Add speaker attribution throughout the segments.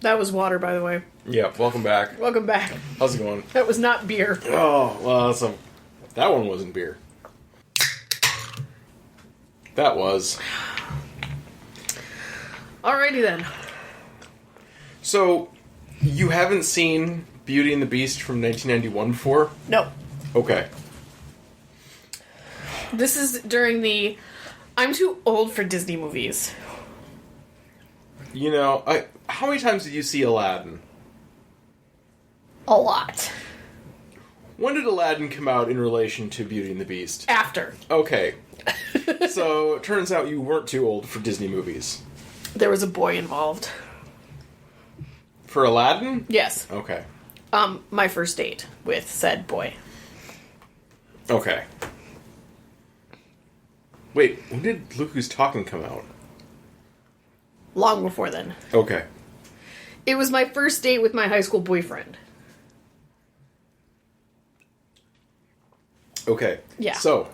Speaker 1: That was water, by the way.
Speaker 2: Yeah, welcome back.
Speaker 1: Welcome back.
Speaker 2: How's it going?
Speaker 1: That was not beer.
Speaker 2: Oh, well, that one wasn't beer. That was.
Speaker 1: Alrighty then.
Speaker 2: So, you haven't seen Beauty and the Beast from 1991 before?
Speaker 1: No.
Speaker 2: Okay.
Speaker 1: This is during the... I'm too old for Disney movies.
Speaker 2: You know, how many times did you see Aladdin?
Speaker 1: A lot.
Speaker 2: When did Aladdin come out in relation to Beauty and the Beast?
Speaker 1: After.
Speaker 2: Okay. So, it turns out you weren't too old for Disney movies.
Speaker 1: There was a boy involved.
Speaker 2: For Aladdin?
Speaker 1: Yes.
Speaker 2: Okay.
Speaker 1: My first date with said boy.
Speaker 2: Okay. Wait, when did Look Who's Talking come out?
Speaker 1: Long before then.
Speaker 2: Okay.
Speaker 1: It was my first date with my high school boyfriend.
Speaker 2: Okay.
Speaker 1: Yeah.
Speaker 2: So,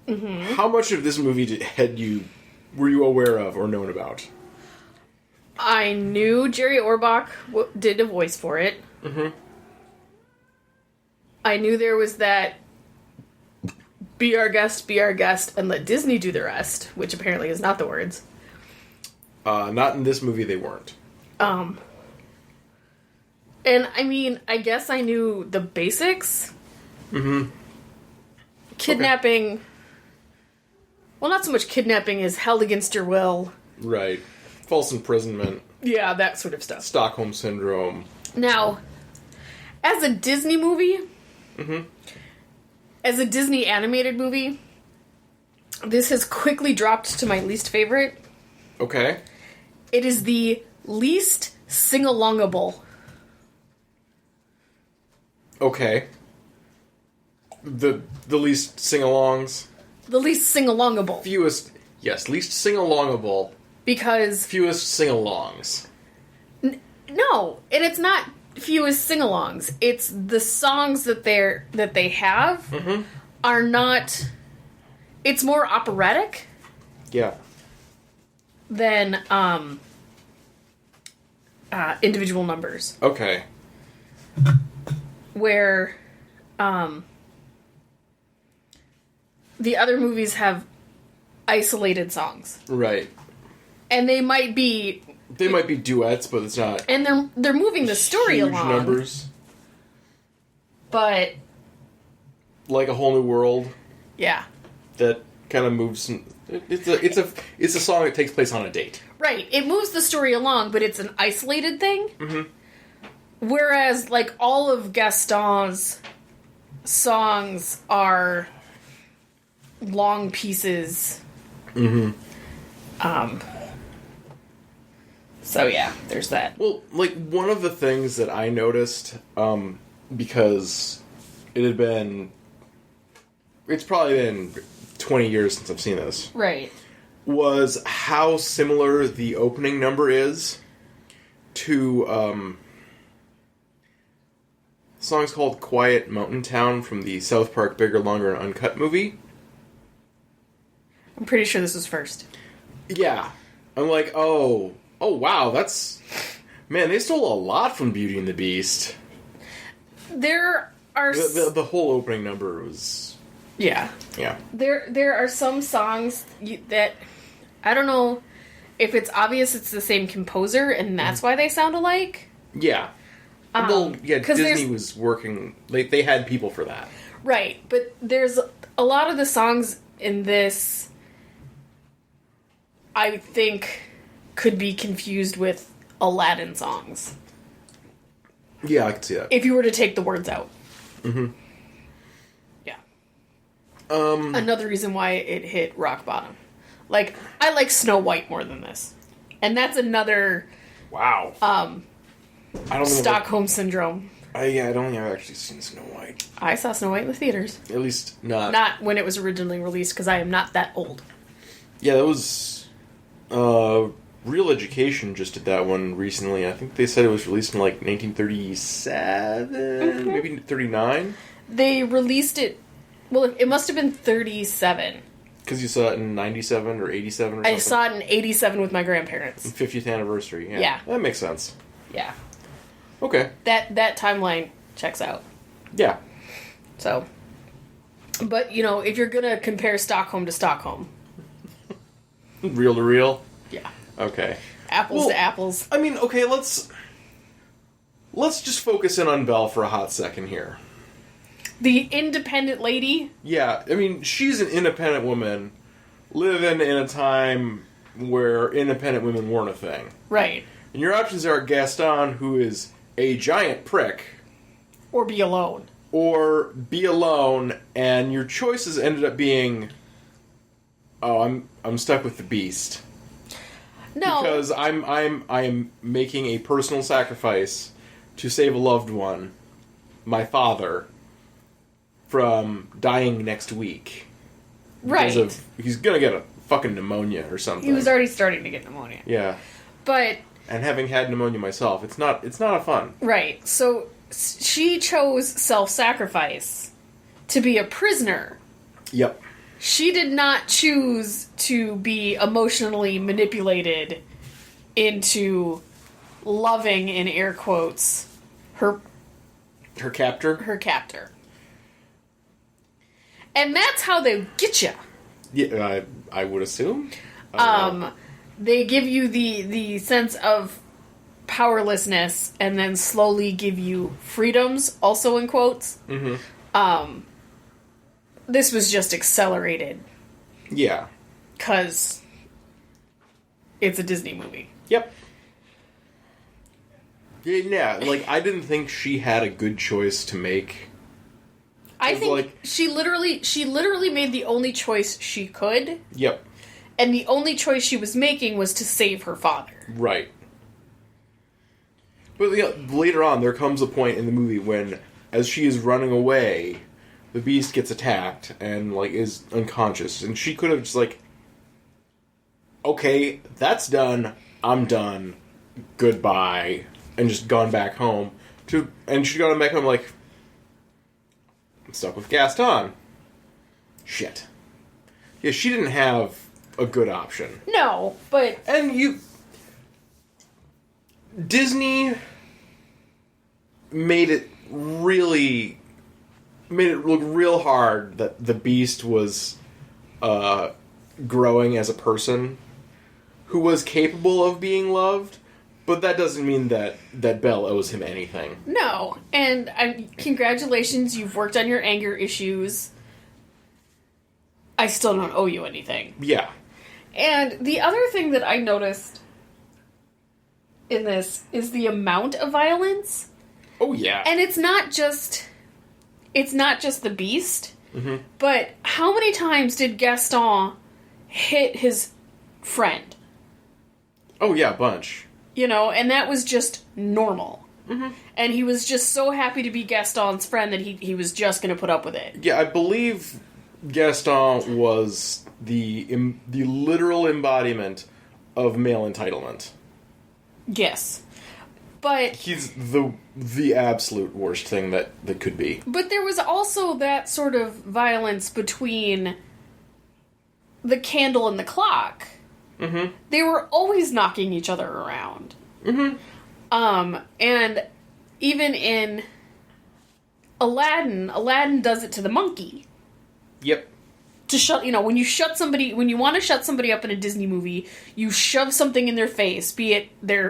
Speaker 2: how much of this movie were you aware of or known about?
Speaker 1: I knew Jerry Orbach did a voice for it.
Speaker 2: Mm-hmm.
Speaker 1: I knew there was that be our guest, and let Disney do the rest, which apparently is not the words.
Speaker 2: Not in this movie, they weren't.
Speaker 1: And, I mean, I guess I knew the basics.
Speaker 2: Mm-hmm.
Speaker 1: Kidnapping... Okay. Well, not so much kidnapping as held against your will.
Speaker 2: Right. False imprisonment.
Speaker 1: Yeah, that sort of stuff.
Speaker 2: Stockholm Syndrome.
Speaker 1: Now, as a Disney movie...
Speaker 2: Mm-hmm.
Speaker 1: As a Disney animated movie, this has quickly dropped to my least favorite.
Speaker 2: Okay.
Speaker 1: It is the least sing-alongable.
Speaker 2: Okay. The least sing-alongs.
Speaker 1: The least sing-alongable.
Speaker 2: Fewest... Yes, least sing-alongable.
Speaker 1: Because...
Speaker 2: Fewest sing-alongs.
Speaker 1: No, and it's not fewest sing-alongs. It's the songs that they have are not... It's more operatic.
Speaker 2: Yeah.
Speaker 1: Than individual numbers.
Speaker 2: Okay.
Speaker 1: Where the other movies have isolated songs.
Speaker 2: Right.
Speaker 1: And they might be
Speaker 2: duets, but it's not.
Speaker 1: And they're moving the story
Speaker 2: huge
Speaker 1: along.
Speaker 2: Numbers.
Speaker 1: But
Speaker 2: like A Whole New World.
Speaker 1: Yeah.
Speaker 2: That kind of moves. It's a song that takes place on a date.
Speaker 1: Right. It moves the story along, but it's an isolated thing.
Speaker 2: Mm-hmm.
Speaker 1: Whereas, like, all of Gaston's songs are long pieces.
Speaker 2: Mm-hmm.
Speaker 1: So, yeah, there's that.
Speaker 2: Well, like, one of the things that I noticed, because it's probably been 20 years since I've seen this.
Speaker 1: Right.
Speaker 2: Was how similar the opening number is to, song's called Quiet Mountain Town from the South Park Bigger, Longer, and Uncut movie.
Speaker 1: I'm pretty sure this was first.
Speaker 2: Yeah. I'm like, oh wow, man, they stole a lot from Beauty and the Beast.
Speaker 1: There are...
Speaker 2: The whole opening number was...
Speaker 1: Yeah.
Speaker 2: Yeah.
Speaker 1: There are some songs that... I don't know if it's obvious it's the same composer and that's why they sound alike.
Speaker 2: Yeah. Well, yeah, Disney was working... They had people for that.
Speaker 1: Right, but there's a lot of the songs in this, I think, could be confused with Aladdin songs.
Speaker 2: Yeah, I can see that.
Speaker 1: If you were to take the words out.
Speaker 2: Mm-hmm.
Speaker 1: Yeah. Another reason why it hit rock bottom. Like, I like Snow White more than this. And that's another...
Speaker 2: Wow.
Speaker 1: I don't Stockholm Syndrome.
Speaker 2: I don't think I've actually seen Snow White.
Speaker 1: I saw Snow White in the theaters.
Speaker 2: At least not...
Speaker 1: Not when it was originally released, because I am not that old.
Speaker 2: Yeah, that was... Real Education just did that one recently. I think they said it was released in, like, 1937? Maybe 39?
Speaker 1: They released it... Well, it must have been 37.
Speaker 2: Because you saw it in 97 or 87 or something?
Speaker 1: I saw it in 87 with my grandparents.
Speaker 2: 50th anniversary, yeah.
Speaker 1: Yeah.
Speaker 2: That makes sense.
Speaker 1: Yeah.
Speaker 2: Okay.
Speaker 1: That timeline checks out.
Speaker 2: Yeah.
Speaker 1: So. But, if you're going to compare Stockholm to Stockholm.
Speaker 2: Real to real?
Speaker 1: Yeah.
Speaker 2: Okay.
Speaker 1: Apples to apples.
Speaker 2: I mean, okay, let's just focus in on Belle for a hot second here.
Speaker 1: The independent lady?
Speaker 2: Yeah, I mean, she's an independent woman living in a time where independent women weren't a thing.
Speaker 1: Right.
Speaker 2: And your options are Gaston, who is a giant prick.
Speaker 1: Or be alone.
Speaker 2: Or be alone, and your choices ended up being, I'm stuck with the beast.
Speaker 1: No.
Speaker 2: Because I'm making a personal sacrifice to save a loved one, my father, from dying next week.
Speaker 1: Right.
Speaker 2: Because he's gonna get a fucking pneumonia or something.
Speaker 1: He was already starting to get pneumonia.
Speaker 2: Yeah.
Speaker 1: But...
Speaker 2: And having had pneumonia myself, it's not a fun.
Speaker 1: Right. So she chose self-sacrifice to be a prisoner.
Speaker 2: Yep.
Speaker 1: She did not choose to be emotionally manipulated into loving, in air quotes, her
Speaker 2: captor.
Speaker 1: Her captor. And that's how they get you.
Speaker 2: Yeah, I would assume.
Speaker 1: They give you the sense of powerlessness and then slowly give you freedoms, also in quotes. Mm-hmm. This was just accelerated.
Speaker 2: Yeah.
Speaker 1: Because it's a Disney movie.
Speaker 2: Yep. Yeah, like, I didn't think she had a good choice to make.
Speaker 1: I think she literally made the only choice she could.
Speaker 2: Yep.
Speaker 1: And the only choice she was making was to save her father.
Speaker 2: Right. But later on, there comes a point in the movie when, as she is running away, the beast gets attacked and, is unconscious. And she could have just, okay, that's done. I'm done. Goodbye. And just gone back home. And she'd gone back home I'm stuck with Gaston. Shit. Yeah, she didn't have a good option.
Speaker 1: No, but...
Speaker 2: And Disney made it look real hard that the Beast was growing as a person who was capable of being loved, but that doesn't mean that Belle owes him anything.
Speaker 1: No, and congratulations, you've worked on your anger issues. I still don't owe you anything.
Speaker 2: Yeah.
Speaker 1: And the other thing that I noticed in this is the amount of violence.
Speaker 2: Oh, yeah.
Speaker 1: And it's not just the Beast,
Speaker 2: mm-hmm.
Speaker 1: but how many times did Gaston hit his friend?
Speaker 2: Oh, yeah, a bunch.
Speaker 1: And that was just normal.
Speaker 2: Mm-hmm.
Speaker 1: And he was just so happy to be Gaston's friend that he was just going to put up with it.
Speaker 2: Yeah, I believe Gaston was the literal embodiment of male entitlement.
Speaker 1: Yes. But
Speaker 2: he's the absolute worst thing that could be.
Speaker 1: But there was also that sort of violence between the candle and the clock.
Speaker 2: Mm-hmm.
Speaker 1: They were always knocking each other around.
Speaker 2: Mm-hmm.
Speaker 1: And even in Aladdin does it to the monkey.
Speaker 2: Yep.
Speaker 1: To shut, when you want to shut somebody up in a Disney movie, you shove something in their face, be it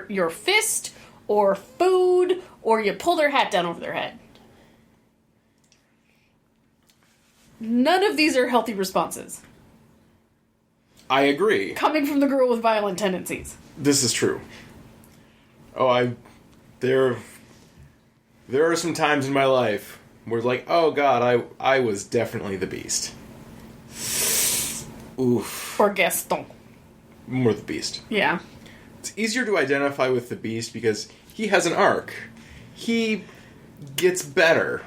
Speaker 1: your fist or food, or you pull their hat down over their head. None of these are healthy responses.
Speaker 2: I agree.
Speaker 1: Coming from the girl with violent tendencies.
Speaker 2: This is true. There are some times in my life where oh God, I was definitely the Beast. Oof.
Speaker 1: Or Gaston.
Speaker 2: More the Beast.
Speaker 1: Yeah.
Speaker 2: It's easier to identify with the Beast because he has an arc. He gets better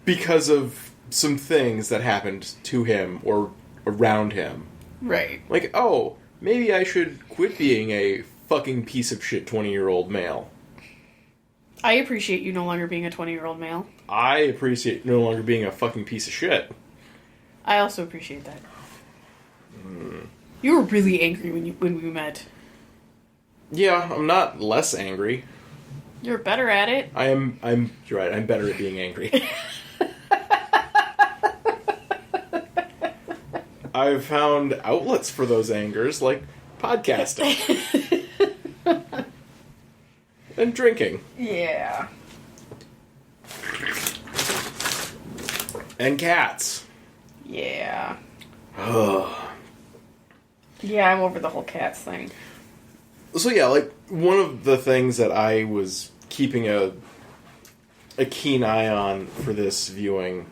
Speaker 2: because of some things that happened to him or around him.
Speaker 1: Right.
Speaker 2: Maybe I should quit being a fucking piece of shit 20-year-old male.
Speaker 1: I appreciate you no longer being a 20-year-old male.
Speaker 2: I appreciate no longer being a fucking piece of shit.
Speaker 1: I also appreciate that. You were really angry when we met.
Speaker 2: Yeah, I'm not less angry.
Speaker 1: You're better at it.
Speaker 2: You're right, I'm better at being angry. I've found outlets for those angers, like podcasting. And drinking.
Speaker 1: Yeah.
Speaker 2: And cats.
Speaker 1: Yeah.
Speaker 2: Ugh.
Speaker 1: Yeah, I'm over the whole cats thing.
Speaker 2: So yeah, like, one of the things that I was keeping a keen eye on for this viewing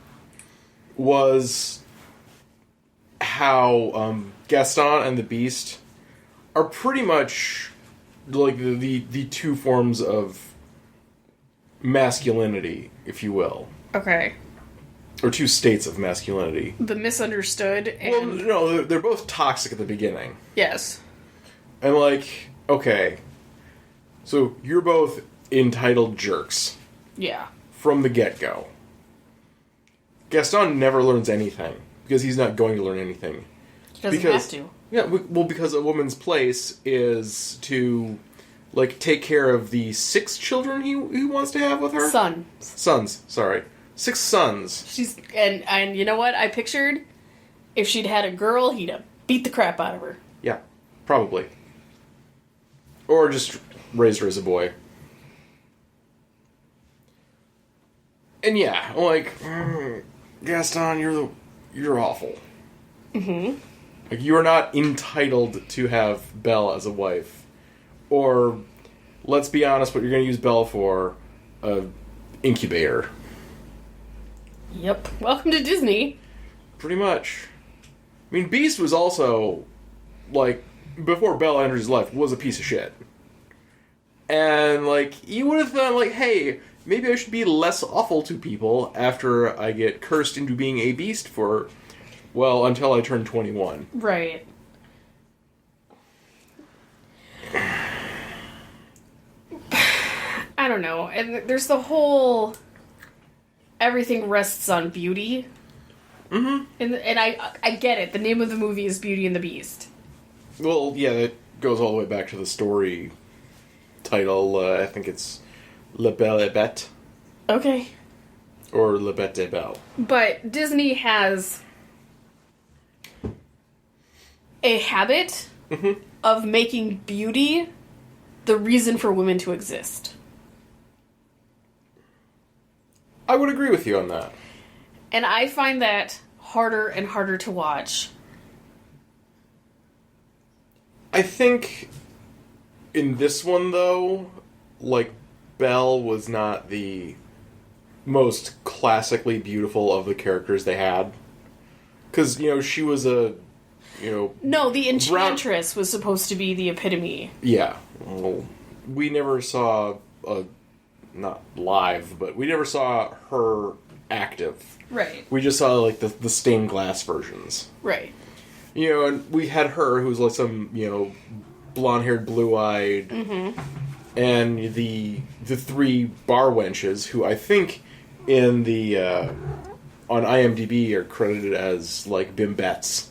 Speaker 2: was how Gaston and the Beast are pretty much like the two forms of masculinity, if you will.
Speaker 1: Okay.
Speaker 2: Or two states of masculinity.
Speaker 1: The misunderstood and...
Speaker 2: Well, no, they're both toxic at the beginning.
Speaker 1: Yes.
Speaker 2: And like, okay, so you're both entitled jerks.
Speaker 1: Yeah.
Speaker 2: From the get-go. Gaston never learns anything, because he's not going to learn anything.
Speaker 1: He doesn't have to.
Speaker 2: Yeah, well, because a woman's place is to, like, take care of the 6 children he wants to have with her? Sons, sorry. 6 sons.
Speaker 1: And you know what? I pictured if she'd had a girl, he'd have beat the crap out of her.
Speaker 2: Yeah, probably. Or just raised her as a boy. And yeah, like, Gaston, you're awful.
Speaker 1: Mm-hmm.
Speaker 2: Like, you are not entitled to have Belle as a wife. Or, let's be honest, what you're going to use Belle for, a incubator.
Speaker 1: Yep. Welcome to Disney.
Speaker 2: Pretty much. I mean, Beast was also, like, before Belle entered his life, was a piece of shit. And, like, you would have thought, like, hey, maybe I should be less awful to people after I get cursed into being a beast for, well, until I turn 21.
Speaker 1: Right. I don't know. And there's the whole... Everything rests on beauty.
Speaker 2: Mm-hmm.
Speaker 1: And I get it. The name of the movie is Beauty and the Beast.
Speaker 2: Well, yeah, it goes all the way back to the story title. I think it's La Belle et Bête.
Speaker 1: Okay.
Speaker 2: Or La Bête et Belle.
Speaker 1: But Disney has a habit of making beauty the reason for women to exist.
Speaker 2: I would agree with you on that.
Speaker 1: And I find that harder and harder to watch.
Speaker 2: I think in this one, though, like, Belle was not the most classically beautiful of the characters they had. Because, you know, she was a, you know...
Speaker 1: No, the Enchantress was supposed to be the epitome.
Speaker 2: Yeah. Well, we never saw not live, but we never saw her active.
Speaker 1: Right.
Speaker 2: We just saw, like, the stained glass versions.
Speaker 1: Right.
Speaker 2: You know, and we had her, who was like some, you know, blonde-haired, blue-eyed, and the 3 bar wenches, who I think in the, on IMDb are credited as, like, bimbettes,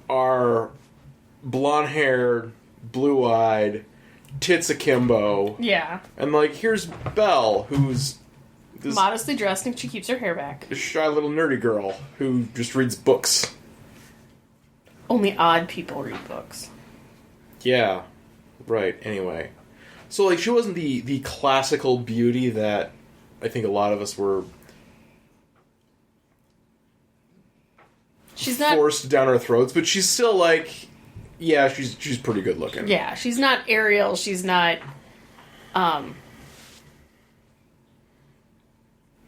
Speaker 2: are blonde-haired, blue-eyed, tits akimbo.
Speaker 1: Yeah.
Speaker 2: And, like, here's Belle, who's this
Speaker 1: modestly dressed and she keeps her hair back.
Speaker 2: this shy little nerdy girl who just reads books.
Speaker 1: Only odd people read books.
Speaker 2: Yeah. Right, anyway. So, like, she wasn't the classical beauty that I think a lot of us were
Speaker 1: She's not
Speaker 2: forced down our throats, but she's still, like, yeah, she's pretty good looking.
Speaker 1: Yeah, she's not Ariel, she's not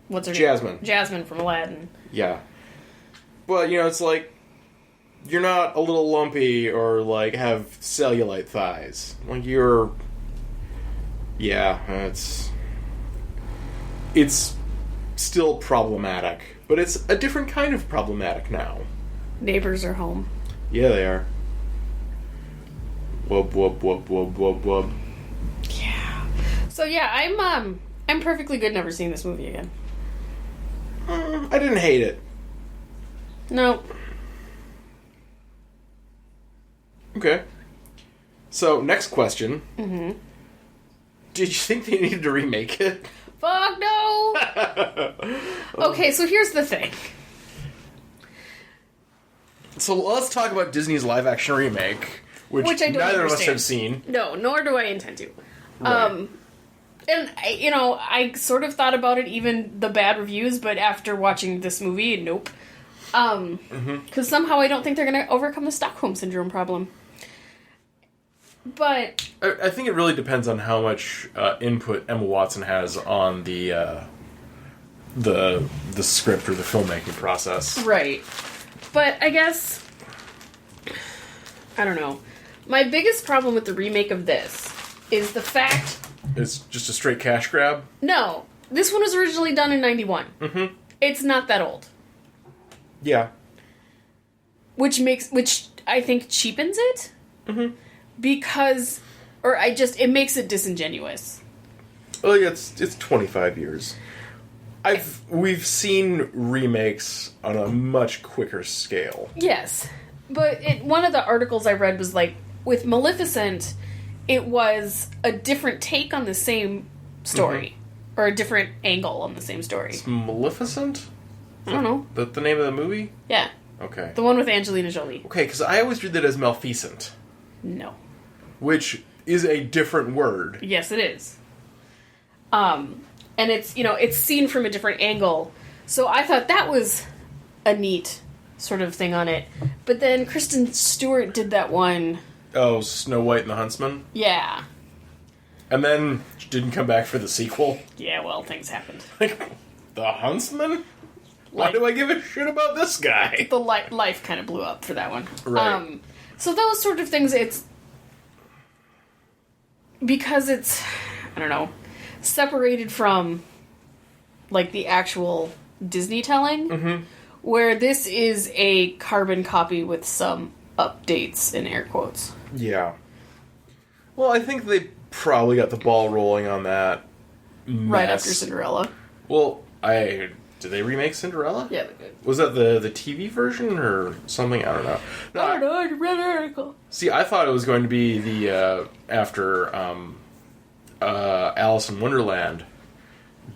Speaker 1: what's her
Speaker 2: Jasmine.
Speaker 1: name? Jasmine from Aladdin.
Speaker 2: Yeah. But, you know, it's like, you're not a little lumpy or, like, have cellulite thighs. Like, you're... Yeah, it's still problematic. But it's a different kind of problematic now.
Speaker 1: Neighbors are home.
Speaker 2: Yeah, they are. Wub, wub, wub, wub, wub, wub.
Speaker 1: Yeah. So, yeah, I'm perfectly good never seeing this movie again.
Speaker 2: I didn't hate it.
Speaker 1: No.
Speaker 2: Okay. So, next question. Mm-hmm. Did you think they needed to remake it?
Speaker 1: Fuck no! Okay, so here's the thing.
Speaker 2: So let's talk about Disney's live-action remake, which
Speaker 1: I don't
Speaker 2: neither
Speaker 1: understand.
Speaker 2: of us have seen.
Speaker 1: No, nor do I intend to.
Speaker 2: Right.
Speaker 1: And, I sort of thought about it, even the bad reviews, but after watching this movie, nope. Because somehow I don't think they're going to overcome the Stockholm Syndrome problem. But
Speaker 2: I think it really depends on how much input Emma Watson has on the script or the filmmaking process.
Speaker 1: right. But I guess, I don't know. My biggest problem with the remake of this is the fact...
Speaker 2: It's just a straight cash grab?
Speaker 1: No. This one was originally done in 91. Mm-hmm. It's not that old.
Speaker 2: Yeah.
Speaker 1: Which I think cheapens it. Mm-hmm. Because, it makes it disingenuous.
Speaker 2: Well, yeah, it's 25 years. We've seen remakes on a much quicker scale.
Speaker 1: Yes. But one of the articles I read was like, with Maleficent, it was a different take on the same story. Mm-hmm. Or a different angle on the same story.
Speaker 2: It's Maleficent?
Speaker 1: I don't know.
Speaker 2: The name of the movie?
Speaker 1: Yeah.
Speaker 2: Okay.
Speaker 1: The one with Angelina Jolie.
Speaker 2: Okay, because I always read that as Maleficent.
Speaker 1: No.
Speaker 2: Which is a different word.
Speaker 1: Yes, it is. And it's, it's seen from a different angle. So I thought that was a neat sort of thing on it. But then Kristen Stewart did that one.
Speaker 2: Oh, Snow White and the Huntsman?
Speaker 1: Yeah.
Speaker 2: And then didn't come back for the sequel?
Speaker 1: Yeah, well, things happened.
Speaker 2: The Huntsman? Why do I give a shit about this guy?
Speaker 1: The life kind of blew up for that one.
Speaker 2: Right.
Speaker 1: So those sort of things, because it's, I don't know, separated from, like, the actual Disney telling, mm-hmm. where this is a carbon copy with some updates in air quotes.
Speaker 2: Yeah. Well, I think they probably got the ball rolling on that mess.
Speaker 1: Right after Cinderella.
Speaker 2: Well, did they remake Cinderella?
Speaker 1: Yeah, they did.
Speaker 2: Was that the TV version or something? I don't know. No,
Speaker 1: I don't know, I read an article.
Speaker 2: See, I thought it was going to be the after Alice in Wonderland,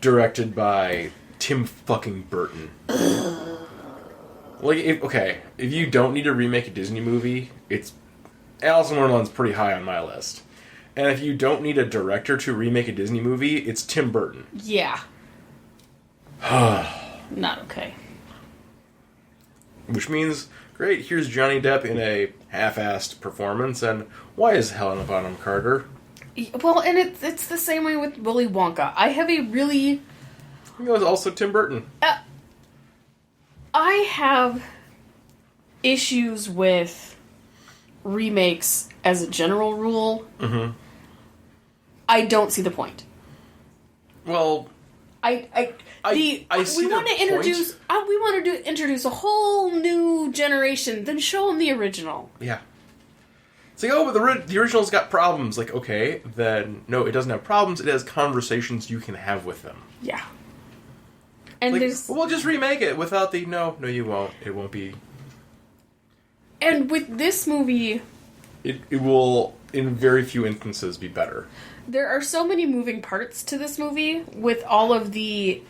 Speaker 2: directed by Tim fucking Burton. If you don't need to remake a Disney movie, it's Alice in Wonderland's pretty high on my list. And if you don't need a director to remake a Disney movie, it's Tim Burton.
Speaker 1: Yeah. Not okay.
Speaker 2: Which means, great, here's Johnny Depp in a half-assed performance, and why is Helena Bonham Carter?
Speaker 1: Well, and it's the same way with Willy Wonka. I have a really...
Speaker 2: It was also Tim Burton.
Speaker 1: I have issues with remakes as a general rule. Mm-hmm. I don't see the point.
Speaker 2: Well... I see
Speaker 1: we want to introduce. We want to introduce a whole new generation. Then show them the original.
Speaker 2: Yeah. It's like, but the original's got problems. Like, okay, then no, it doesn't have problems. It has conversations you can have with them.
Speaker 1: Yeah. And
Speaker 2: like, we'll just remake it without the no, you won't. It won't be.
Speaker 1: And with this movie,
Speaker 2: it will, in very few instances, be better.
Speaker 1: There are so many moving parts to this movie with all of the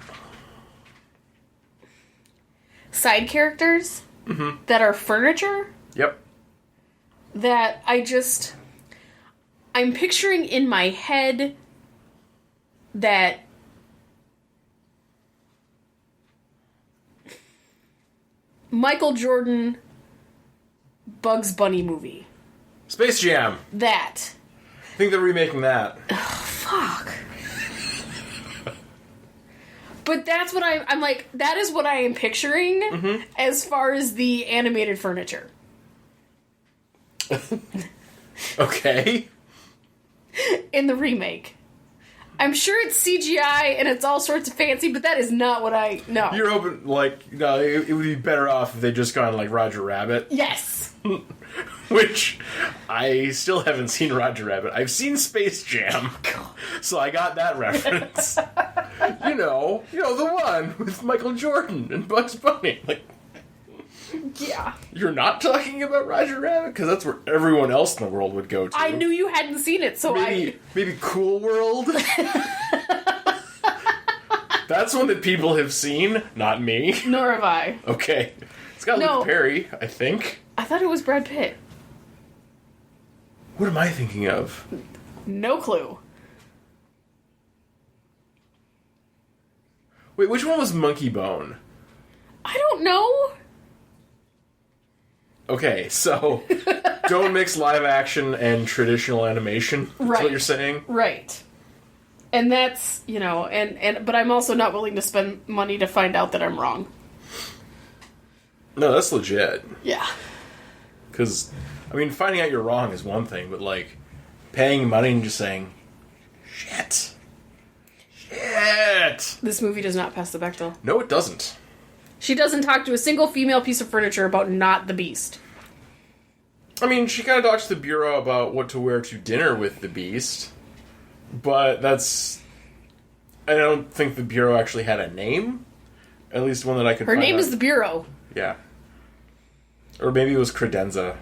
Speaker 1: side characters mm-hmm. that are furniture.
Speaker 2: Yep.
Speaker 1: That I'm picturing in my head that Michael Jordan Bugs Bunny movie.
Speaker 2: Space Jam.
Speaker 1: That.
Speaker 2: I think they're remaking that.
Speaker 1: Oh, fuck. But that's what I'm like, that is what I am picturing mm-hmm. as far as the animated furniture.
Speaker 2: Okay.
Speaker 1: In the remake. I'm sure it's CGI and it's all sorts of fancy, but that is not what I know.
Speaker 2: You're hoping, it would be better off if they'd just gone like Roger Rabbit.
Speaker 1: Yes.
Speaker 2: Which, I still haven't seen Roger Rabbit. I've seen Space Jam. So I got that reference. you know, the one with Michael Jordan and Bugs Bunny.
Speaker 1: Yeah.
Speaker 2: You're not talking about Roger Rabbit? Because that's where everyone else in the world would go to.
Speaker 1: I knew you hadn't seen it, so
Speaker 2: Maybe Cool World? That's one that people have seen, not me.
Speaker 1: Nor have I.
Speaker 2: Okay. It's got Luke Perry, I think.
Speaker 1: I thought it was Brad Pitt.
Speaker 2: What am I thinking of?
Speaker 1: No clue.
Speaker 2: Wait, which one was Monkey Bone?
Speaker 1: I don't know.
Speaker 2: Okay, so don't mix live action and traditional animation. That's what you're saying?
Speaker 1: Right. And that's, but I'm also not willing to spend money to find out that I'm wrong.
Speaker 2: No, that's legit.
Speaker 1: Yeah.
Speaker 2: Because, finding out you're wrong is one thing, but, paying money and just saying, shit.
Speaker 1: This movie does not pass the Bechdel.
Speaker 2: No, it doesn't.
Speaker 1: She doesn't talk to a single female piece of furniture about not the Beast.
Speaker 2: She kind of talks to the Bureau about what to wear to dinner with the Beast, but that's... I don't think the Bureau actually had a name. At least one that I could
Speaker 1: Her
Speaker 2: find
Speaker 1: name
Speaker 2: out.
Speaker 1: is the Bureau.
Speaker 2: Yeah. Or maybe it was credenza.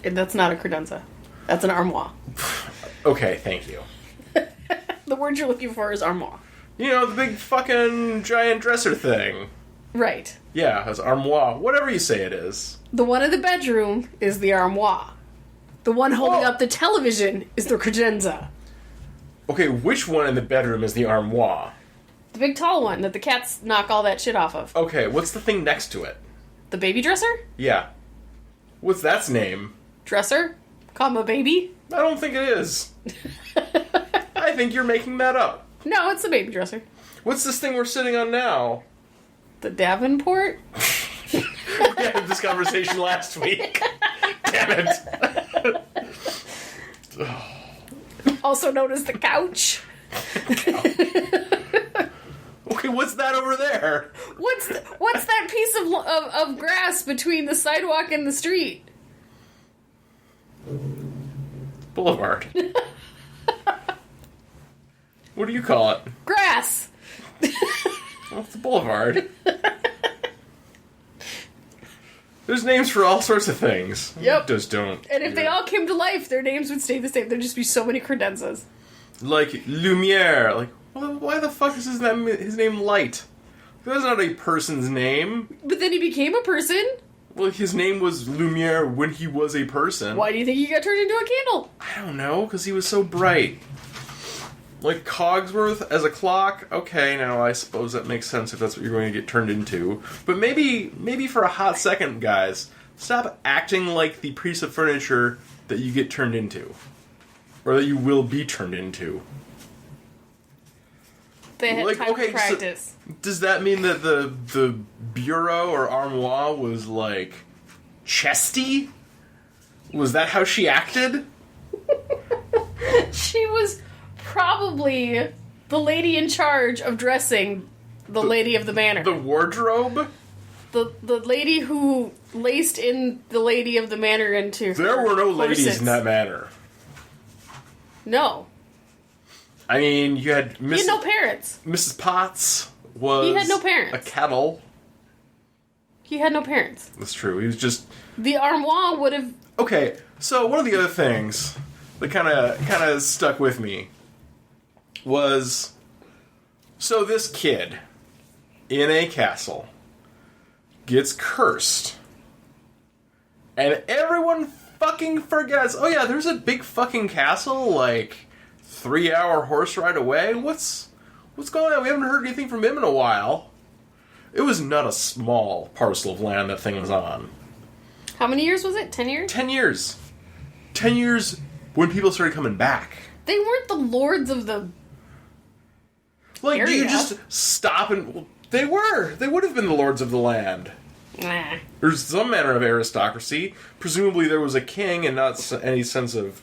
Speaker 1: And that's not a credenza. That's an armoire.
Speaker 2: Okay, thank you.
Speaker 1: The word you're looking for is armoire.
Speaker 2: The big fucking giant dresser thing.
Speaker 1: Right.
Speaker 2: Yeah, it's armoire. Whatever you say it is.
Speaker 1: The one in the bedroom is the armoire. The one holding up the television is the credenza.
Speaker 2: Okay, which one in the bedroom is the armoire?
Speaker 1: The big tall one that the cats knock all that shit off of.
Speaker 2: Okay, what's the thing next to it?
Speaker 1: The baby dresser?
Speaker 2: Yeah. What's that's name?
Speaker 1: Dresser? Comma baby?
Speaker 2: I don't think it is. I think you're making that up.
Speaker 1: No, it's the baby dresser.
Speaker 2: What's this thing we're sitting on now?
Speaker 1: The Davenport?
Speaker 2: We had this conversation last week. Damn it.
Speaker 1: Also known as the couch.
Speaker 2: Okay, what's that over there?
Speaker 1: What's that piece of grass between the sidewalk and the street?
Speaker 2: Boulevard. What do you call it?
Speaker 1: Grass.
Speaker 2: Well, it's a boulevard. There's names for all sorts of things.
Speaker 1: Yep.
Speaker 2: Just don't.
Speaker 1: And if they all came to life, their names would stay the same. There'd just be so many credenzas.
Speaker 2: Like Lumiere. Like, well, why the fuck is his name Light? That's not a person's name.
Speaker 1: But then he became a person.
Speaker 2: Well, his name was Lumiere when he was a person.
Speaker 1: Why do you think he got turned into a candle?
Speaker 2: I don't know, because he was so bright. Like Cogsworth as a clock? Okay, now I suppose that makes sense if that's what you're going to get turned into. But maybe for a hot second, guys, stop acting like the piece of furniture that you get turned into. Or that you will be turned into.
Speaker 1: They had time to practice.
Speaker 2: So does that mean that the bureau or armoire was, like, chesty? Was that how she acted?
Speaker 1: She was probably the lady in charge of dressing the lady of the manor.
Speaker 2: The wardrobe?
Speaker 1: The lady who laced in the lady of the manor into
Speaker 2: There were no ladies
Speaker 1: corsets.
Speaker 2: in that manor.
Speaker 1: No.
Speaker 2: I mean, you had
Speaker 1: He had no parents.
Speaker 2: Mrs. Potts was
Speaker 1: He had no parents.
Speaker 2: a kettle.
Speaker 1: He had no parents.
Speaker 2: That's true. He was just...
Speaker 1: The armoire would have...
Speaker 2: Okay, so one of the other things that kind of stuck with me was... So this kid in a castle gets cursed. And everyone fucking forgets, oh yeah, there's a big fucking castle, like, 3-hour horse ride away? What's going on? We haven't heard anything from him in a while. It was not a small parcel of land that thing was on.
Speaker 1: How many years was it? 10 years?
Speaker 2: 10 years. 10 years when people started coming back.
Speaker 1: They weren't the lords of the
Speaker 2: Like, do you
Speaker 1: area.
Speaker 2: just stop and... Well, they were. They would have been the lords of the land.
Speaker 1: Nah.
Speaker 2: There's some manner of aristocracy. Presumably there was a king and not any sense of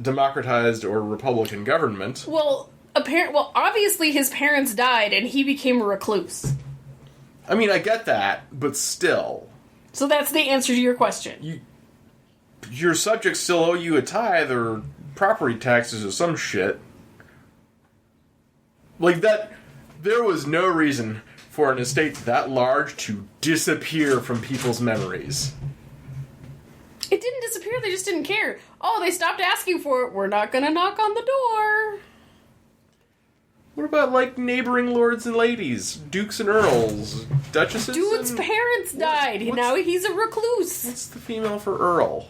Speaker 2: democratized or republican government.
Speaker 1: Well, obviously his parents died and he became a recluse.
Speaker 2: I mean, I get that, but still.
Speaker 1: So that's the answer to your question.
Speaker 2: Your subjects still owe you a tithe or property taxes or some shit. Like that, there was no reason for an estate that large to disappear from people's memories.
Speaker 1: It didn't disappear, they just didn't care. Oh, they stopped asking for it, we're not gonna knock on the door.
Speaker 2: What about, like, neighboring lords and ladies? Dukes and earls? Duchesses?
Speaker 1: Dude's
Speaker 2: and...
Speaker 1: parents died, now he's a recluse.
Speaker 2: What's the female for earl?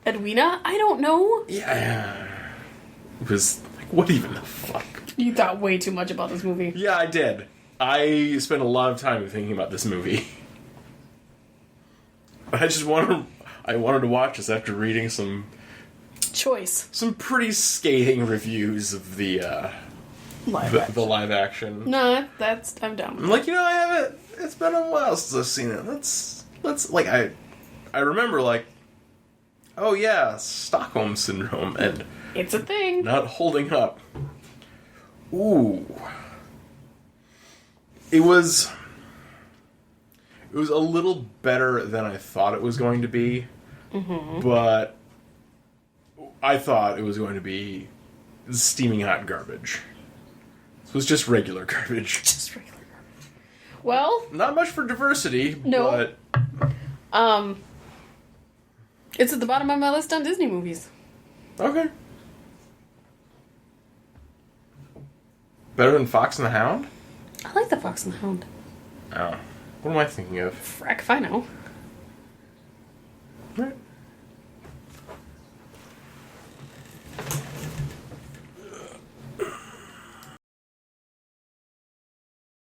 Speaker 1: Edwina? I don't know.
Speaker 2: Yeah. It was, like, what even the fuck?
Speaker 1: You thought way too much about this movie.
Speaker 2: Yeah, I did. I spent a lot of time thinking about this movie. I wanted to watch this after reading some pretty scathing reviews of the live action.
Speaker 1: No, I'm down.
Speaker 2: I'm like, I haven't. It's been a while since I've seen it. Let's like I remember like, oh yeah, Stockholm Syndrome, and
Speaker 1: it's a thing.
Speaker 2: Not holding up. Ooh, it was a little better than I thought it was going to be, but I thought it was going to be steaming hot garbage. It was just regular garbage.
Speaker 1: Just regular garbage. Well,
Speaker 2: not much for diversity,
Speaker 1: no.
Speaker 2: But
Speaker 1: it's at the bottom of my list on Disney movies.
Speaker 2: Okay. Better than Fox and the Hound?
Speaker 1: I like the Fox and the Hound.
Speaker 2: Oh. What am I thinking of?
Speaker 1: Frack if I know.
Speaker 2: Right.